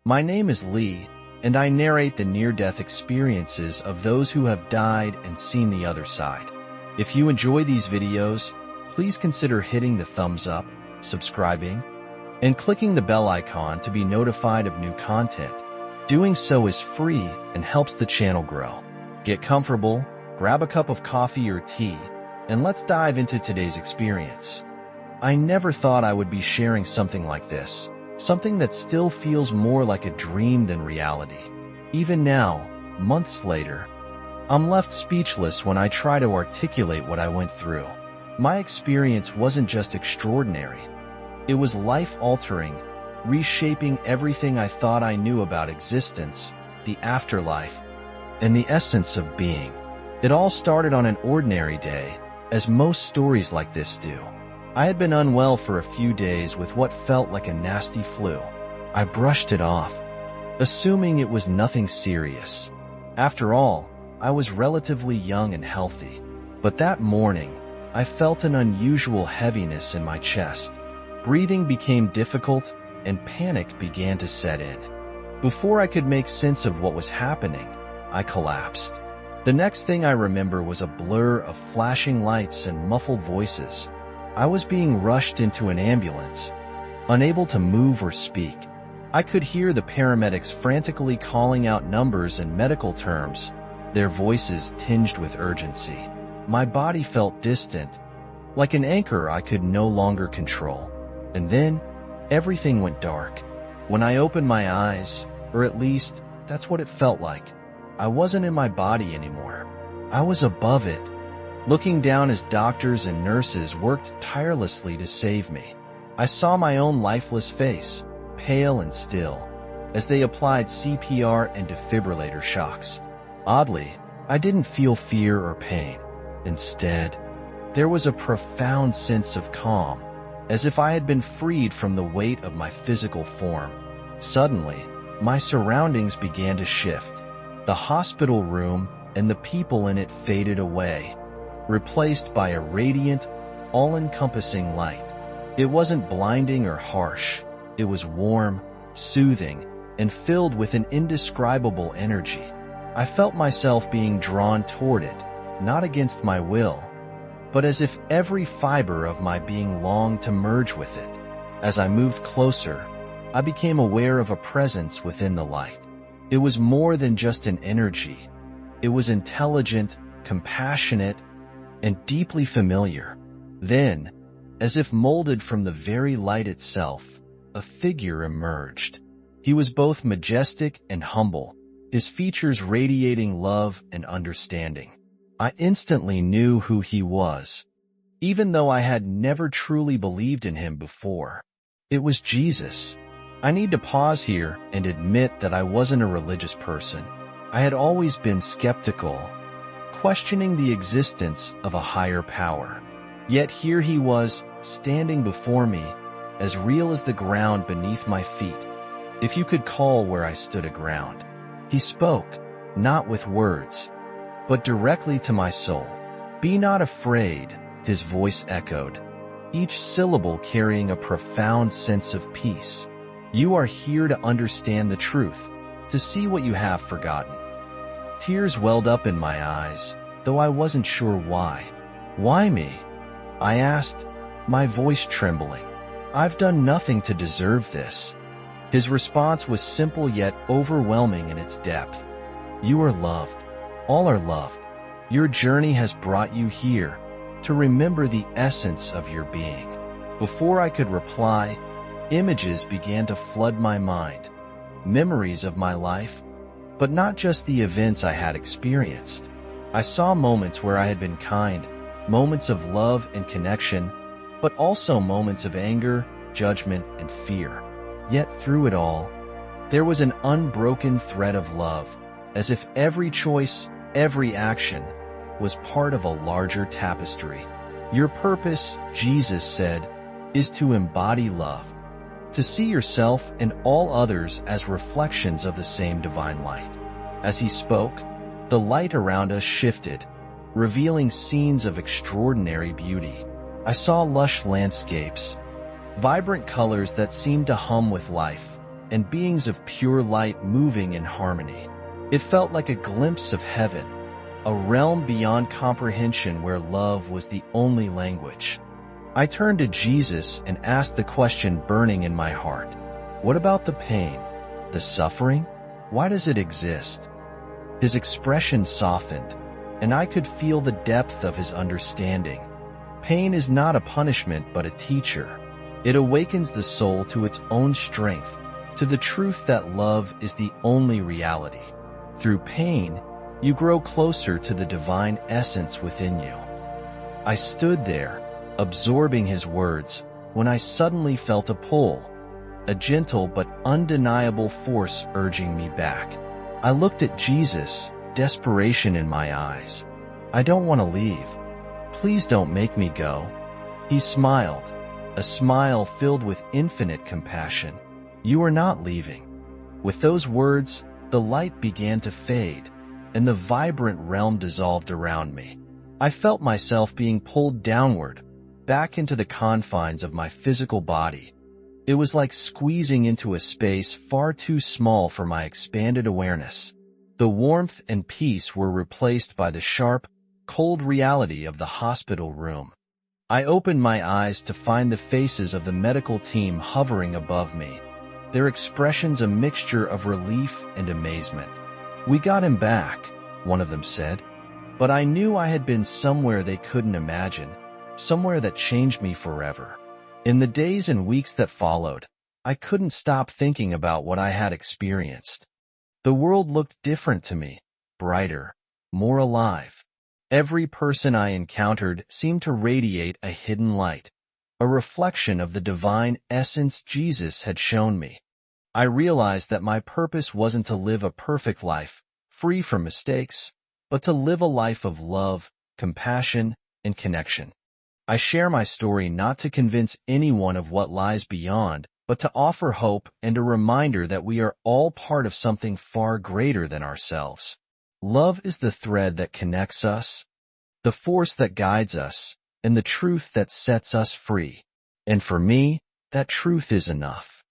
My name is Lee, and I narrate the near-death experiences of those who have died and seen the other side. If you enjoy these videos, please consider hitting the thumbs up, subscribing, and clicking the bell icon to be notified of new content. Doing so is free and helps the channel grow. Get comfortable, grab a cup of coffee or tea, and let's dive into today's experience. I never thought I would be sharing something like this, something that still feels more like a dream than reality. Even now, months later, I'm left speechless when I try to articulate what I went through. My experience wasn't just extraordinary. It was life-altering, reshaping everything I thought I knew about existence, the afterlife, and the essence of being. It all started on an ordinary day, as most stories like this do. I had been unwell for a few days with what felt like a nasty flu. I brushed it off, assuming it was nothing serious. After all, I was relatively young and healthy. But that morning, I felt an unusual heaviness in my chest. Breathing became difficult, and panic began to set in. Before I could make sense of what was happening, I collapsed. The next thing I remember was a blur of flashing lights and muffled voices. I was being rushed into an ambulance, unable to move or speak. I could hear the paramedics frantically calling out numbers and medical terms, their voices tinged with urgency. My body felt distant, like an anchor I could no longer control. And then, everything went dark. When I opened my eyes, or at least, that's what it felt like, I wasn't in my body anymore. I was above it, looking down as doctors and nurses worked tirelessly to save me. I saw my own lifeless face, pale and still, as they applied CPR and defibrillator shocks. Oddly, I didn't feel fear or pain. Instead, there was a profound sense of calm, as if I had been freed from the weight of my physical form. Suddenly, my surroundings began to shift. The hospital room and the people in it faded away, replaced by a radiant, all-encompassing light. It wasn't blinding or harsh. It was warm, soothing, and filled with an indescribable energy. I felt myself being drawn toward it, not against my will, but as if every fiber of my being longed to merge with it. As I moved closer, I became aware of a presence within the light. It was more than just an energy. It was intelligent, compassionate, and deeply familiar. Then, as if molded from the very light itself, a figure emerged. He was both majestic and humble, his features radiating love and understanding. I instantly knew who he was, even though I had never truly believed in him before. It was Jesus. I need to pause here and admit that I wasn't a religious person. I had always been skeptical, questioning the existence of a higher power. Yet here he was, standing before me, as real as the ground beneath my feet, if you could call where I stood a ground. He spoke, not with words, but directly to my soul. "Be not afraid," his voice echoed, each syllable carrying a profound sense of peace. "You are here to understand the truth, to see what you have forgotten." Tears welled up in my eyes, though I wasn't sure why. "Why me?" I asked, my voice trembling. "I've done nothing to deserve this." His response was simple yet overwhelming in its depth. "You are loved. All are loved. Your journey has brought you here to remember the essence of your being." Before I could reply, images began to flood my mind. Memories of my life, but not just the events I had experienced. I saw moments where I had been kind, moments of love and connection, but also moments of anger, judgment, and fear. Yet through it all, there was an unbroken thread of love, as if every choice, every action, was part of a larger tapestry. "Your purpose," Jesus said, "is to embody love, to see yourself and all others as reflections of the same divine light." As he spoke, the light around us shifted, revealing scenes of extraordinary beauty. I saw lush landscapes, vibrant colors that seemed to hum with life, and beings of pure light moving in harmony. It felt like a glimpse of heaven, a realm beyond comprehension where love was the only language. I turned to Jesus and asked the question burning in my heart. What about the pain, the suffering? Why does it exist? His expression softened, and I could feel the depth of his understanding. Pain is not a punishment but a teacher. It awakens the soul to its own strength, to the truth that love is the only reality. Through pain, you grow closer to the divine essence within you. I stood there, absorbing his words, when I suddenly felt a pull, a gentle but undeniable force urging me back. I looked at Jesus, desperation in my eyes. I don't want to leave. Please don't make me go. He smiled, a smile filled with infinite compassion. You are not leaving. With those words, the light began to fade, and the vibrant realm dissolved around me. I felt myself being pulled downward, back into the confines of my physical body. It was like squeezing into a space far too small for my expanded awareness. The warmth and peace were replaced by the sharp, cold reality of the hospital room. I opened my eyes to find the faces of the medical team hovering above me, their expressions a mixture of relief and amazement. We got him back, one of them said, but I knew I had been somewhere they couldn't imagine, somewhere that changed me forever. In the days and weeks that followed, I couldn't stop thinking about what I had experienced. The world looked different to me, brighter, more alive. Every person I encountered seemed to radiate a hidden light, a reflection of the divine essence Jesus had shown me. I realized that my purpose wasn't to live a perfect life, free from mistakes, but to live a life of love, compassion, and connection. I share my story not to convince anyone of what lies beyond, but to offer hope and a reminder that we are all part of something far greater than ourselves. Love is the thread that connects us, the force that guides us, and the truth that sets us free. And for me, that truth is enough.